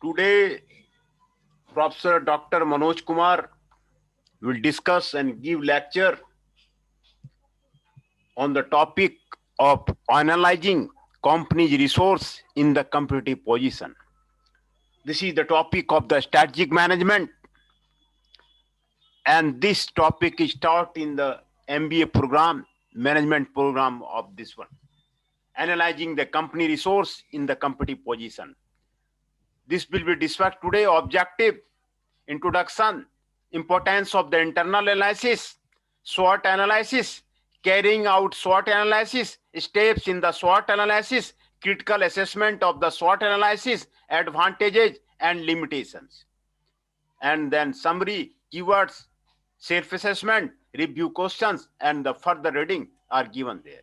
Today, Professor Dr. Manoj Kumar will discuss and give lecture on the topic of analyzing company's resource in the competitive position. This is the topic of the strategic management, and this topic is taught in the MBA program, management program of this one. Analyzing the company resource in the competitive position. This will be discussed today. Objective, introduction, importance of the internal analysis, SWOT analysis, carrying out SWOT analysis, steps in the SWOT analysis, critical assessment of the SWOT analysis, advantages and limitations. And then summary, keywords, self-assessment, review questions, and the further reading are given there.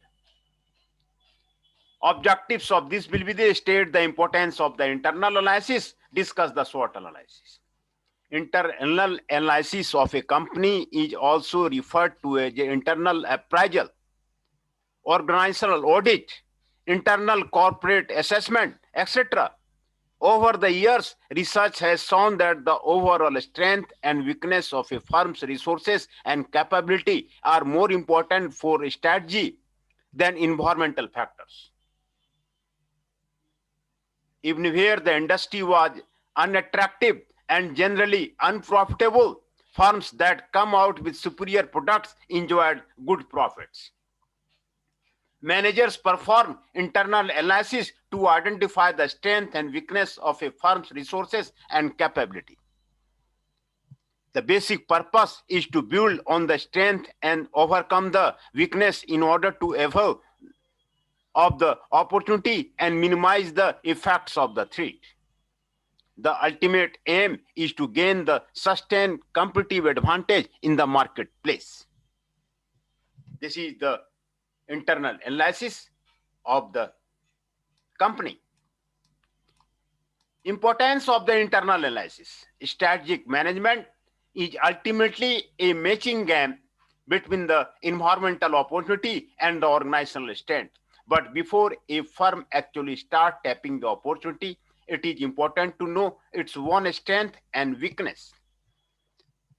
Objectives of this will be they state the importance of the internal analysis, discuss the SWOT analysis. Internal analysis of a company is also referred to as internal appraisal, organizational audit, internal corporate assessment, etc. Over the years, research has shown that the overall strength and weakness of a firm's resources and capability are more important for strategy than environmental factors. Even where the industry was unattractive and generally unprofitable, firms that come out with superior products enjoyed good profits. Managers perform internal analysis to identify the strength and weakness of a firm's resources and capability. The basic purpose is to build on the strength and overcome the weakness in order to avail of the opportunity and minimize the effects of the threat. The ultimate aim is to gain the sustained competitive advantage in the marketplace. This is the internal analysis of the company. Importance of the internal analysis. Strategic management is ultimately a matching game between the environmental opportunity and the organizational strength. But before a firm actually starts tapping the opportunity, it is important to know its own strength and weakness.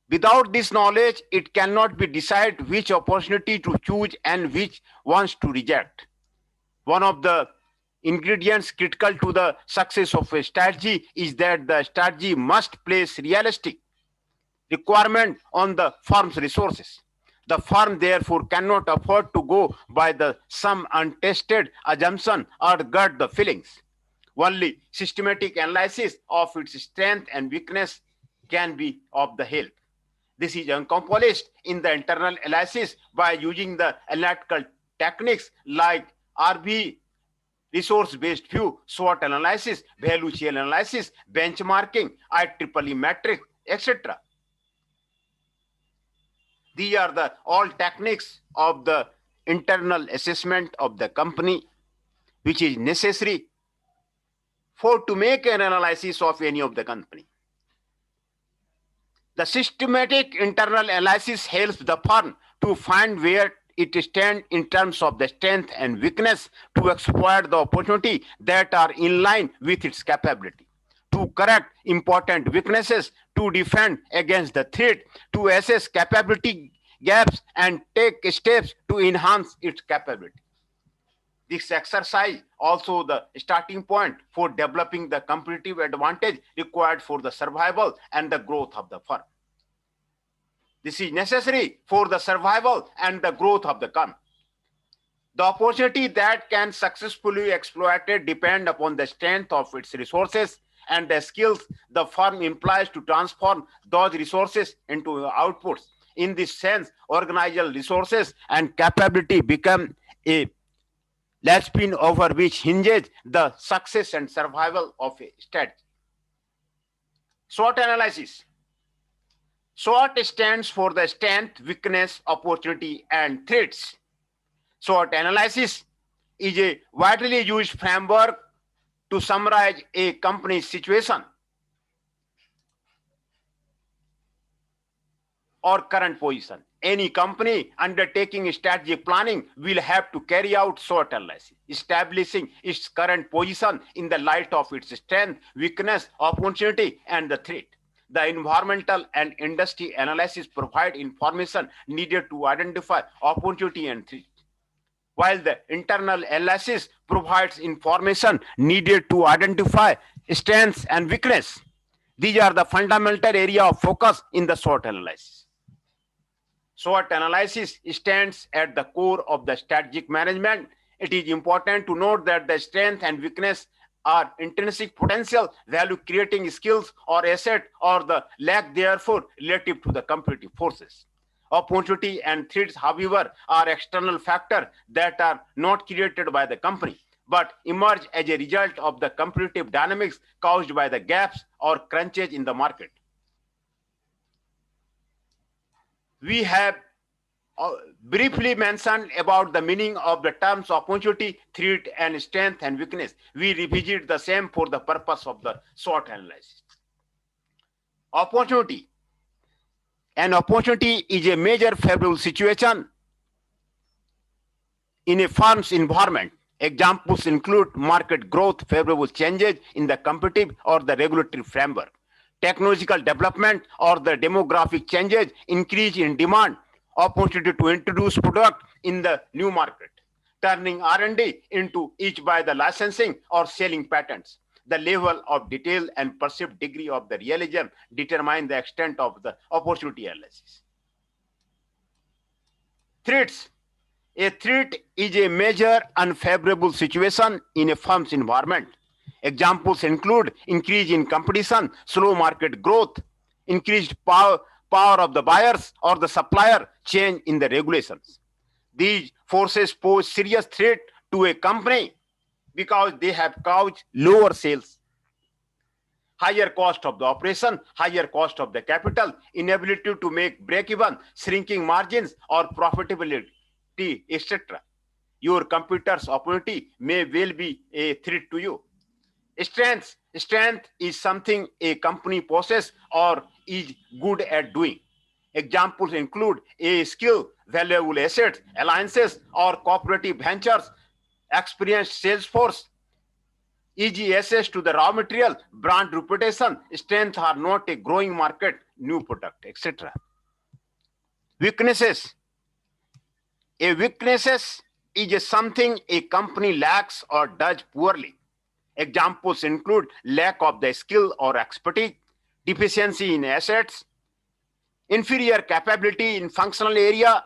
Without this knowledge, it cannot be decided which opportunity to choose and which ones to reject. One of the ingredients critical to the success of a strategy is that the strategy must place realistic requirement on the firm's resources. The firm therefore cannot afford to go by some untested assumption or gut the feelings. Only systematic analysis of its strength and weakness can be of the help. This is accomplished in the internal analysis by using the analytical techniques like RB, resource-based view, SWOT analysis, value chain analysis, benchmarking, IEEE metric, etc. These are the all techniques of the internal assessment of the company, which is necessary for to make an analysis of any of the company. The systematic internal analysis helps the firm to find where it stands in terms of the strength and weakness, to exploit the opportunity that are in line with its capability, to correct important weaknesses, to defend against the threat, to assess capability gaps and take steps to enhance its capability. This exercise also the starting point for developing the competitive advantage required for the survival and the growth of the firm. This is necessary for the survival and the growth of the company. The opportunity that can successfully exploited depend upon the strength of its resources and the skills the firm employs to transform those resources into outputs. In this sense, organizational resources and capability become a linchpin over which hinges the success and survival of a strategy. SWOT analysis. SWOT stands for the strength, weakness, opportunity, and threats. SWOT analysis is a widely used framework to summarize a company's situation or current position. Any company undertaking strategic planning will have to carry out SWOT analysis, establishing its current position in the light of its strength, weakness, opportunity, and the threat. The environmental and industry analysis provide information needed to identify opportunity and threat, while the internal analysis provides information needed to identify strengths and weakness. These are the fundamental area of focus in the SWOT analysis. SWOT analysis stands at the core of the strategic management. It is important to note that the strength and weakness are intrinsic potential, value creating skills or asset, or the lack therefore relative to the competitive forces. Opportunity and threats, however, are external factors that are not created by the company, but emerge as a result of the competitive dynamics caused by the gaps or crunches in the market. We have briefly mentioned about the meaning of the terms opportunity, threat, and strength and weakness. We revisit the same for the purpose of the SWOT analysis. Opportunity. An opportunity is a major favorable situation in a firm's environment. Examples include market growth, favorable changes in the competitive or the regulatory framework, technological development or the demographic changes, increase in demand, opportunity to introduce product in the new market, turning R&D into each by the licensing or selling patents. The level of detail and perceived degree of the realism determine the extent of the opportunity analysis. Threats. A threat is a major unfavorable situation in a firm's environment. Examples include increase in competition, slow market growth, increased power of the buyers or the supplier, change in the regulations. These forces pose serious threat to a company because they have caused lower sales, higher cost of the operation, higher cost of the capital, inability to make break-even, shrinking margins or profitability, etc. Your competitor's opportunity may well be a threat to you. Strength is something a company possesses or is good at doing. Examples include a skill, valuable assets, alliances, or cooperative ventures, experienced sales force, easy access to the raw material, brand reputation, strength are not a growing market, new product, etc. Weaknesses. A weaknesses is something a company lacks or does poorly. Examples include lack of the skill or expertise, deficiency in assets, inferior capability in functional area.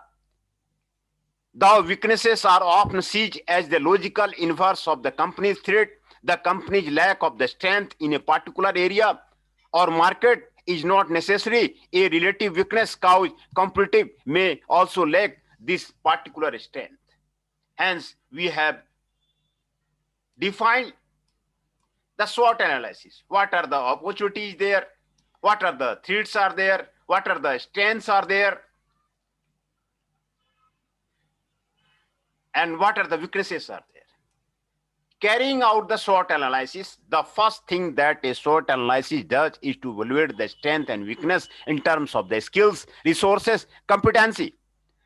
The weaknesses are often seen as the logical inverse of the company's threat. The company's lack of the strength in a particular area or market is not necessarily a relative weakness, cause competitive may also lack this particular strength. Hence, we have defined the SWOT analysis. What are the opportunities there? What are the threats are there? What are the strengths are there? And what are the weaknesses are there? Carrying out the SWOT analysis, the first thing that a SWOT analysis does is to evaluate the strength and weakness in terms of the skills, resources, competency.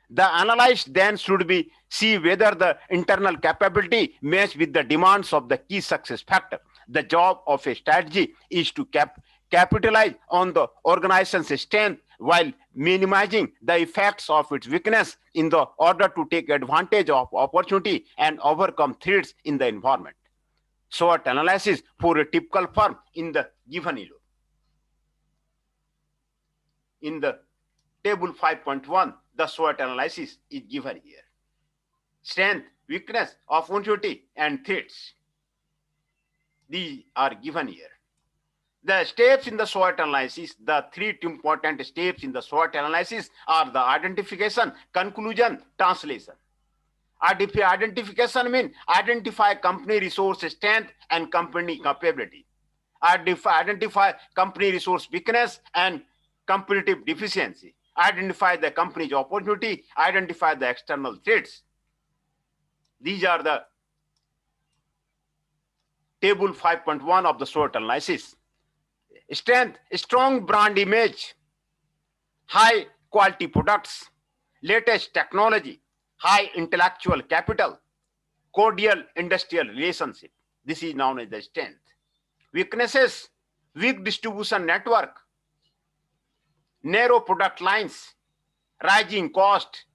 The analyst then should be see whether the internal capability match with the demands of the key success factor. The job of a strategy is to capitalize on the organization's strength while minimizing the effects of its weakness in the order to take advantage of opportunity and overcome threats in the environment. SWOT analysis for a typical firm in the given below. In the table 5.1, the SWOT analysis is given here. Strength, weakness, opportunity, and threats. These are given here. The steps in the SWOT analysis, the three important steps in the SWOT analysis are the identification, conclusion, translation. Identification means identify company resource strength and company capability. Identify company resource weakness and competitive deficiency. Identify the company's opportunity, identify the external threats. These are the table 5.1 of the SWOT analysis. Strength, strong brand image, high quality products, latest technology, high intellectual capital, cordial industrial relationship. This is known as the strength. Weaknesses, weak distribution network, narrow product lines, rising cost,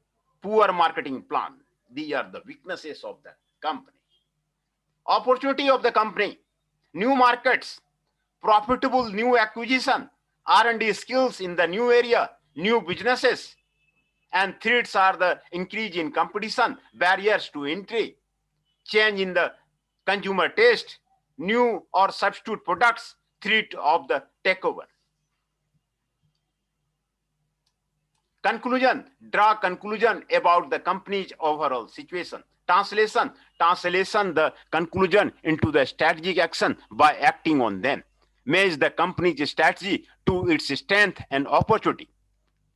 poor marketing plan. These are the weaknesses of the company. Opportunity of the company, new markets, profitable new acquisition, R&D skills in the new area, new businesses, and threats are the increase in competition, barriers to entry, change in the consumer taste, new or substitute products, threat of the takeover. Conclusion, draw conclusion about the company's overall situation. Translation, the conclusion into the strategic action by acting on them. Match the company's strategy to its strength and opportunity.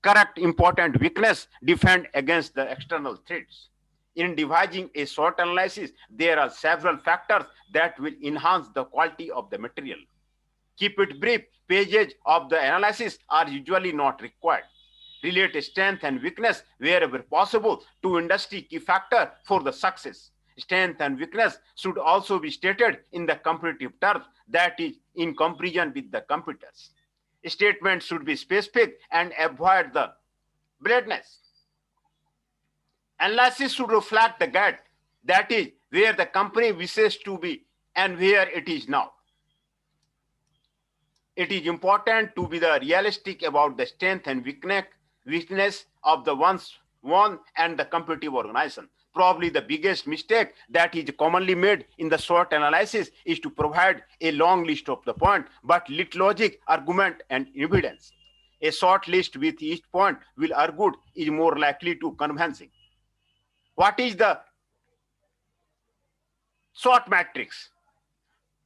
Correct important weakness, defend against the external threats. In devising a SWOT analysis, there are several factors that will enhance the quality of the material. Keep it brief. Pages of the analysis are usually not required. Relate strength and weakness wherever possible to industry key factor for the success. Strength and weakness should also be stated in the competitive terms, that is, in comparison with the competitors. Statements should be specific and avoid the blandness. Analysis should reflect the gap, that is, where the company wishes to be and where it is now. It is important to be the realistic about the strength and weakness of the one and the competitive organization. Probably the biggest mistake that is commonly made in the SWOT analysis is to provide a long list of the points, but little logic, argument, and evidence. A short list with each point will argued is more likely to convincing. What is the SWOT matrix?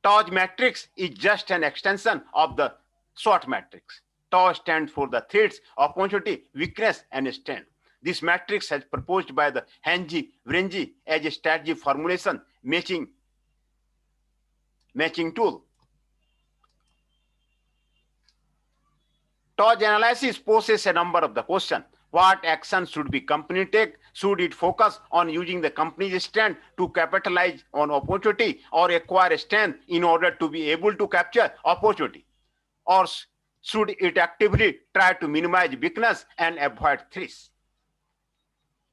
TOWS matrix is just an extension of the SWOT matrix. TOWS stands for the threats, opportunity, weakness, and strength. This matrix is proposed by the Hanji-Wrenji as a strategy formulation matching tool. TOWS analysis poses a number of the questions. What action should the company take? Should it focus on using the company's strength to capitalize on opportunity or acquire strength in order to be able to capture opportunity? Or should it actively try to minimize weakness and avoid threats?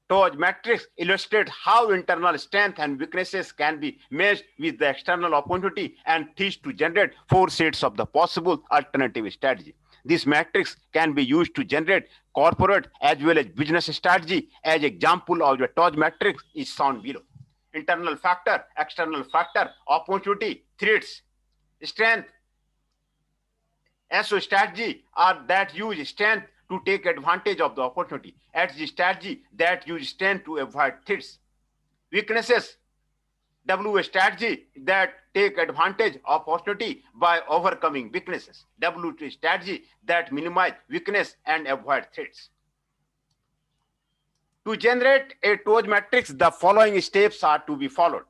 TOWS matrix illustrates how internal strength and weaknesses can be matched with the external opportunity and threats to generate 4 sets of the possible alternative strategy. This matrix can be used to generate corporate as well as business strategy. As example of the TOWS matrix is shown below. Internal factor, external factor, opportunity, threats, strength. SO strategy are that use strength to take advantage of the opportunity. SG strategy that use strength to avoid threats. Weaknesses, W strategy that take advantage of opportunity by overcoming weaknesses. W strategy that minimize weakness and avoid threats. To generate a TOWS matrix, the following steps are to be followed.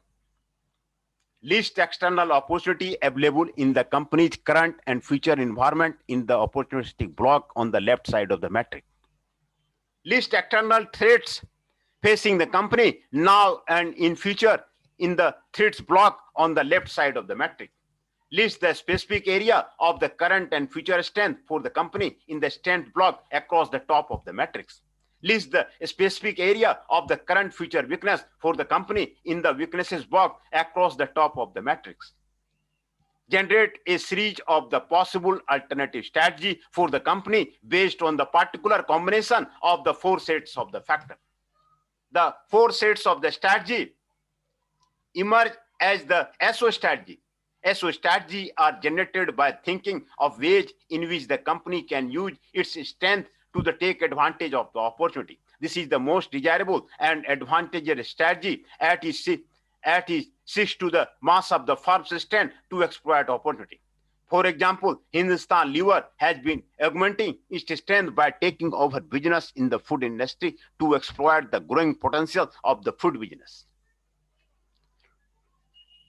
List external opportunity available in the company's current and future environment in the opportunistic block on the left side of the matrix. List external threats facing the company now and in future in the threats block on the left side of the matrix. List the specific area of the current and future strength for the company in the strength block across the top of the matrix. List the specific area of the current future weakness for the company in the weaknesses block across the top of the matrix. Generate a series of the possible alternative strategy for the company based on the particular combination of the 4 sets of the factor. The 4 sets of the strategy emerge as the SO strategy. SO strategy are generated by thinking of ways in which the company can use its strength to take advantage of the opportunity. This is the most desirable and advantageous strategy as it seeks to the mass of the firm's strength to exploit opportunity. For example, Hindustan Lever has been augmenting its strength by taking over business in the food industry to exploit the growing potential of the food business.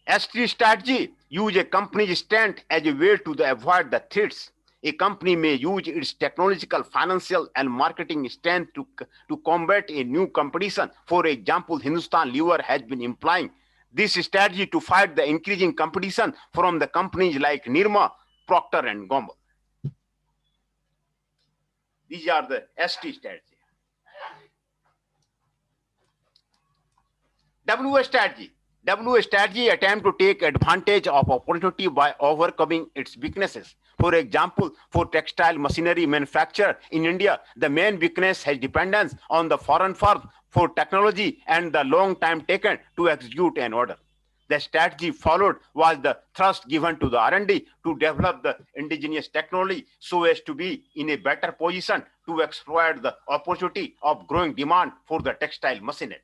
S3 strategy use a company's strength as a way to avoid the threats. A company may use its technological, financial, and marketing strength to combat a new competition. For example, Hindustan Lever has been employing this strategy to fight the increasing competition from the companies like Nirma, Procter and Gamble. These are the ST strategy. W strategy. W strategy attempt to take advantage of opportunity by overcoming its weaknesses. For example, for textile machinery manufacture in India, the main weakness has dependence on the foreign firms for technology and the long time taken to execute an order. The strategy followed was the thrust given to the R&D to develop the indigenous technology so as to be in a better position to exploit the opportunity of growing demand for the textile machinery.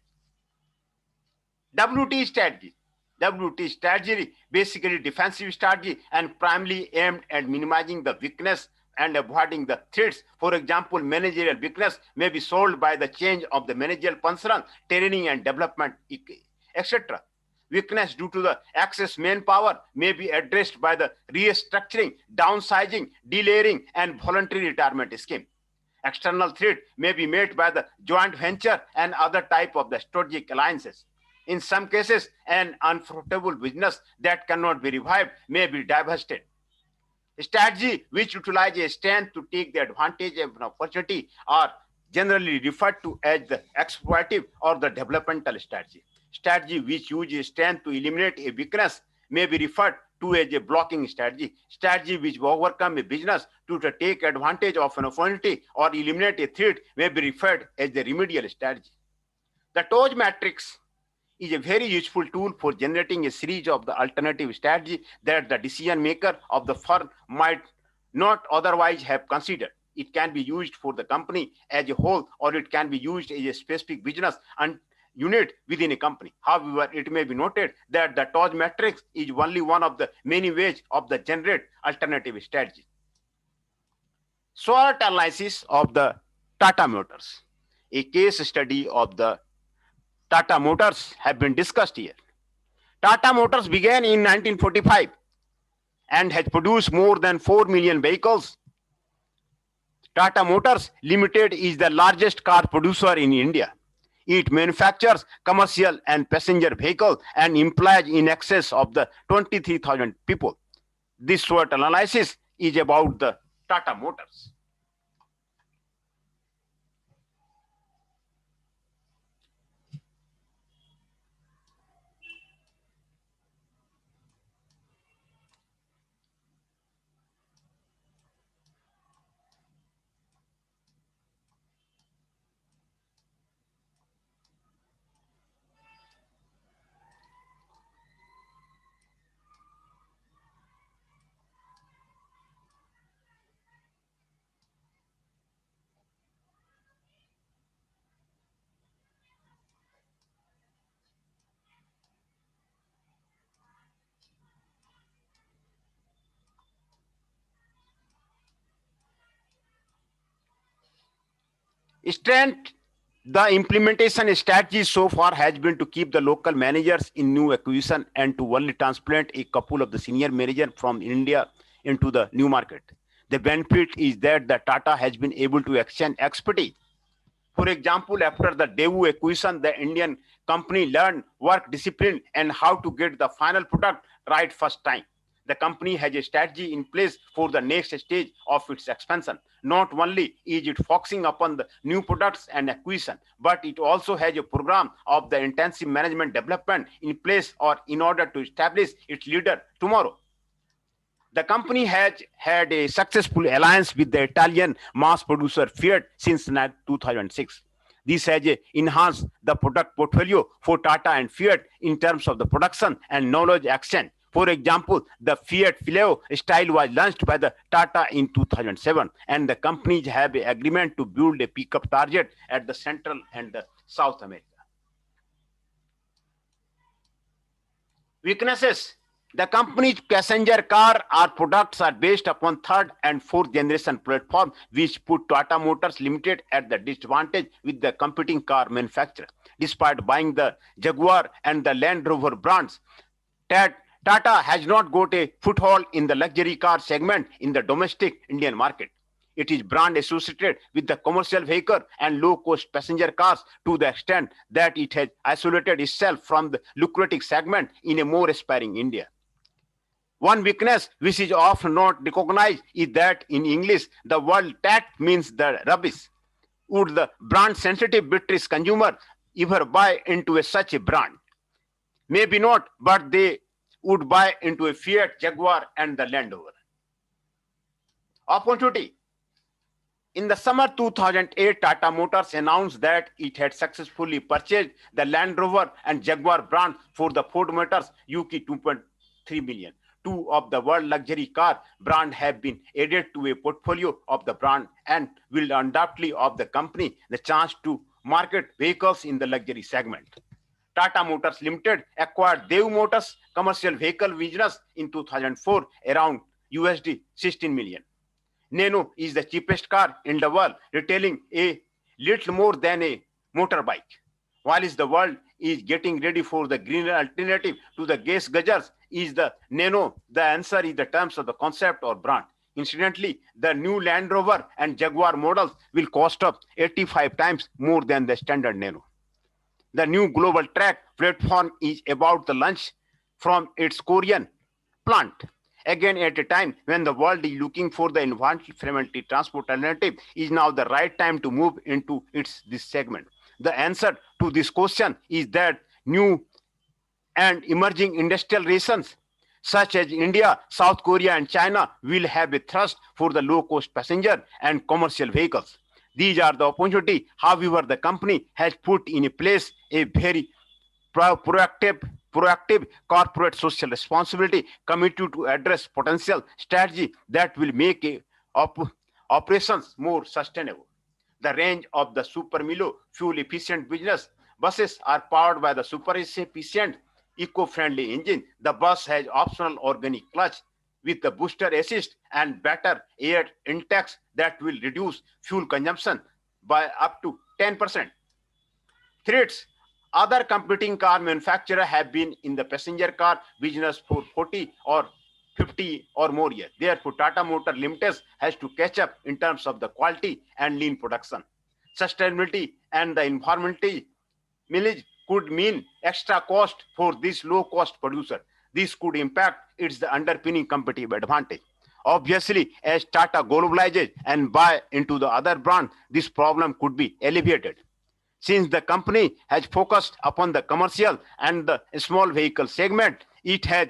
WT strategy. WT strategy basically defensive strategy and primarily aimed at minimizing the weakness and avoiding the threats. For example, managerial weakness may be solved by the change of the managerial personnel, training and development, etc. Weakness due to the excess manpower may be addressed by the restructuring, downsizing, delayering, and voluntary retirement scheme. External threat may be met by the joint venture and other type of the strategic alliances. In some cases, an unprofitable business that cannot be revived may be divested. Strategy which utilize a strength to take the advantage of an opportunity are generally referred to as the exploitative or the developmental strategy. Strategy which use a strength to eliminate a weakness may be referred to as a blocking strategy. Strategy which overcome a business to take advantage of an opportunity or eliminate a threat may be referred as the remedial strategy. The TOJ matrix is a very useful tool for generating a series of the alternative strategy that the decision maker of the firm might not otherwise have considered. It can be used for the company as a whole, or it can be used as a specific business and unit within a company. However, it may be noted that the TOJ matrix is only one of the many ways of the generate alternative strategy. SWOT analysis of the Tata Motors. A case study of the Tata Motors have been discussed here. Tata Motors began in 1945 and has produced more than 4 million vehicles. Tata Motors Limited is the largest car producer in India. It manufactures commercial and passenger vehicles and employs in excess of the 23,000 people. This SWOT analysis is about the Tata Motors. Strength. The implementation strategy so far has been to keep the local managers in new acquisition and to only transplant a couple of the senior managers from India into the new market. The benefit is that the Tata has been able to exchange expertise. For example, after the Daewoo acquisition, the Indian company learned work discipline and how to get the final product right first time. The company has a strategy in place for the next stage of its expansion. Not only is it focusing upon the new products and acquisition, but it also has a program of the intensive management development in place or in order to establish its leader tomorrow. The company has had a successful alliance with the Italian mass producer Fiat since 2006. This has enhanced the product portfolio for Tata and Fiat in terms of the production and knowledge exchange. For example, the Fiat Fiero style was launched by the Tata in 2007, and the companies have an agreement to build a pickup target at the Central and the South America. Weaknesses. The company's passenger car or products are based upon third and fourth generation platform, which put Tata Motors Limited at the disadvantage with the competing car manufacturer. Despite buying the Jaguar and the Land Rover brands, Tata has not got a foothold in the luxury car segment in the domestic Indian market. It is brand associated with the commercial vehicle and low-cost passenger cars to the extent that it has isolated itself from the lucrative segment in a more aspiring India. One weakness which is often not recognized is that in English, the word tat means the rubbish. Would the brand-sensitive British consumer ever buy into such a brand? Maybe not, but they would buy into a Fiat, Jaguar, and the Land Rover. Opportunity. In the summer 2008, Tata Motors announced that it had successfully purchased the Land Rover and Jaguar brand for the Ford Motors UK 2.3 million. Two of the world luxury car brand have been added to a portfolio of the brand and will undoubtedly offer the company the chance to market vehicles in the luxury segment. Tata Motors Limited acquired Dev Motors commercial vehicle business in 2004 around USD 16 million. Nano is the cheapest car in the world, retailing a little more than a motorbike. While the world is getting ready for the greener alternative to the gas guzzlers, is the Nano the answer in the terms of the concept or brand. Incidentally, the new Land Rover and Jaguar models will cost up 85 times more than the standard Nano. The new global track platform is about to launch from its Korean plant. Again, at a time when the world is looking for the environmentally friendly transport alternative, is now the right time to move into this segment. The answer to this question is that new and emerging industrial nations such as India, South Korea, and China will have a thrust for the low-cost passenger and commercial vehicles. These are the opportunity. However, the company has put in place a very proactive corporate social responsibility committed to address potential strategy that will make operations more sustainable. The range of the Super Milo fuel-efficient business buses are powered by the super efficient, eco-friendly engine. The bus has optional organic clutch with the booster assist and better air intakes that will reduce fuel consumption by up to 10%. Threats. Other competing car manufacturers have been in the passenger car business for 40 or 50 or more years. Therefore, Tata Motor Limited has to catch up in terms of the quality and lean production. Sustainability and the environmental mileage could mean extra cost for this low-cost producer. This could impact its underpinning competitive advantage. Obviously, as Tata globalizes and buy into the other brand, this problem could be alleviated. Since the company has focused upon the commercial and the small vehicle segment, it has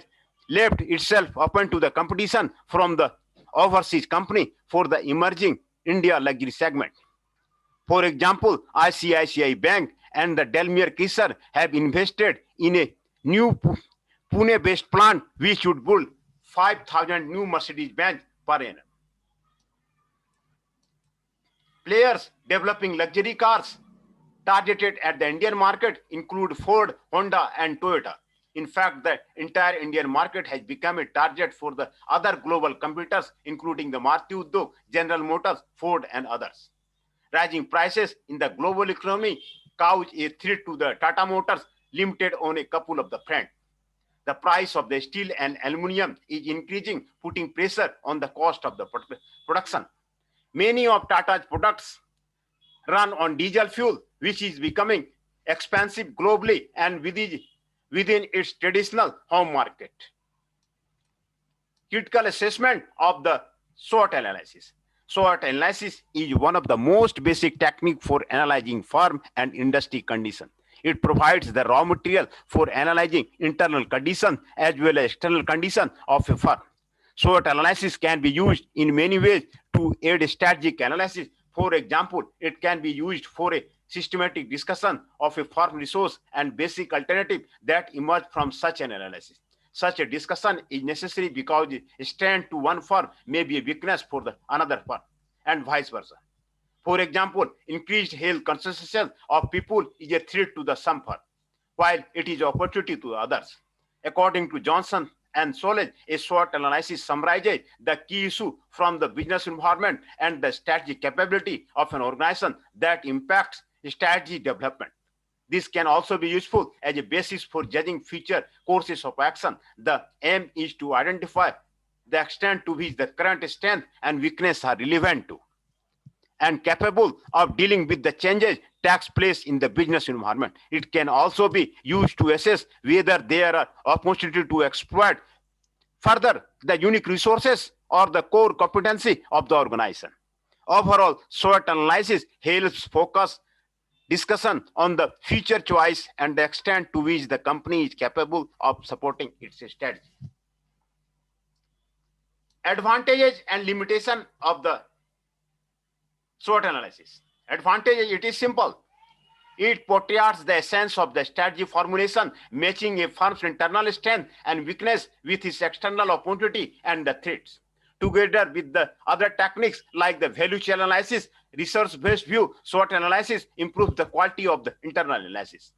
left itself open to the competition from the overseas company for the emerging India luxury segment. For example, ICICI Bank and the Delmere Kisar have invested in a new Pune-based plant which should build 5,000 new Mercedes-Benz per annum. Players developing luxury cars targeted at the Indian market include Ford, Honda, and Toyota. In fact, the entire Indian market has become a target for the other global competitors, including the Maruti Udyog, General Motors, Ford, and others. Rising prices in the global economy cause a threat to the Tata Motors Limited on a couple of the fronts. The price of the steel and aluminum is increasing, putting pressure on the cost of the production. Many of Tata's products run on diesel fuel, which is becoming expensive globally and within its traditional home market. Critical assessment of the SWOT analysis. SWOT analysis is one of the most basic techniques for analyzing firm and industry conditions. It provides the raw material for analyzing internal conditions as well as external conditions of a firm. SWOT analysis can be used in many ways to aid strategic analysis. For example, it can be used for a systematic discussion of a firm resource and basic alternative that emerge from such an analysis. Such a discussion is necessary because a strength to one firm may be a weakness for another firm, and vice versa. For example, increased health concentration of people is a threat to some firm, while it is an opportunity to others. According to Johnson and Solage, a SWOT analysis summarizes the key issue from the business environment and the strategic capability of an organization that impacts strategy development. This can also be useful as a basis for judging future courses of action. The aim is to identify the extent to which the current strength and weakness are relevant to and capable of dealing with the changes takes place in the business environment. It can also be used to assess whether there are opportunities to exploit further the unique resources or the core competency of the organization. Overall, SWOT analysis helps focus discussion on the future choice and the extent to which the company is capable of supporting its strategy. Advantages and limitation of the SWOT analysis. Advantage, it is simple. It portrays the essence of the strategy formulation, matching a firm's internal strength and weakness with its external opportunity and the threats. Together with the other techniques like the value chain analysis, research-based view, SWOT analysis improves the quality of the internal analysis.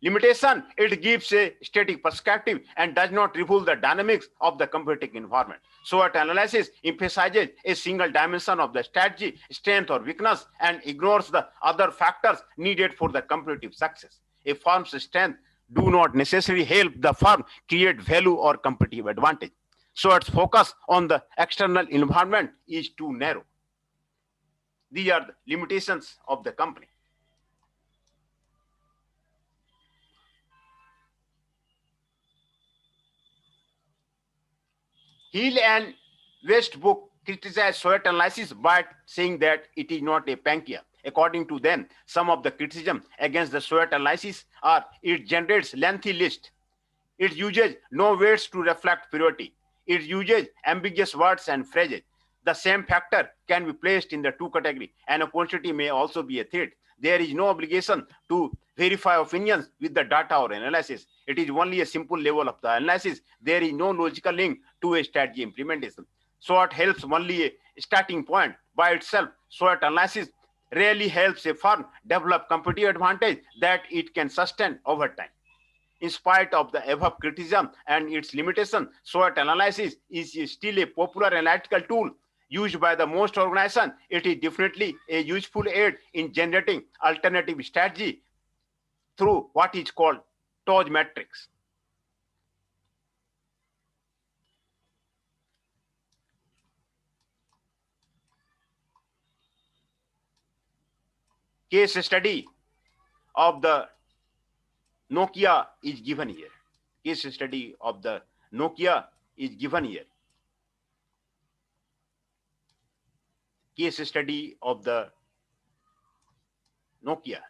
Limitation, it gives a static perspective and does not reveal the dynamics of the competitive environment. SWOT analysis emphasizes a single dimension of the strategy, strength or weakness, and ignores the other factors needed for the competitive success. A firm's strength do not necessarily help the firm create value or competitive advantage. So its focus on the external environment is too narrow. These are the limitations of the company. Hill and Westbrook criticized SWOT analysis by saying that it is not a panacea. According to them, some of the criticism against the SWOT analysis are it generates lengthy list. It uses no words to reflect priority. It uses ambiguous words and phrases. The same factor can be placed in the two categories. An opportunity may also be a threat. There is no obligation to verify opinions with the data or analysis. It is only a simple level of the analysis. There is no logical link to a strategy implementation. SWOT helps only a starting point by itself. SWOT analysis rarely helps a firm develop competitive advantage that it can sustain over time. In spite of the above criticism and its limitation, SWOT analysis is still a popular analytical tool used by the most organizations. It is definitely a useful aid in generating alternative strategy through what is called TOWS matrix. Case study of the Nokia is given here. Case study of the Nokia is given here. Case study of the Nokia.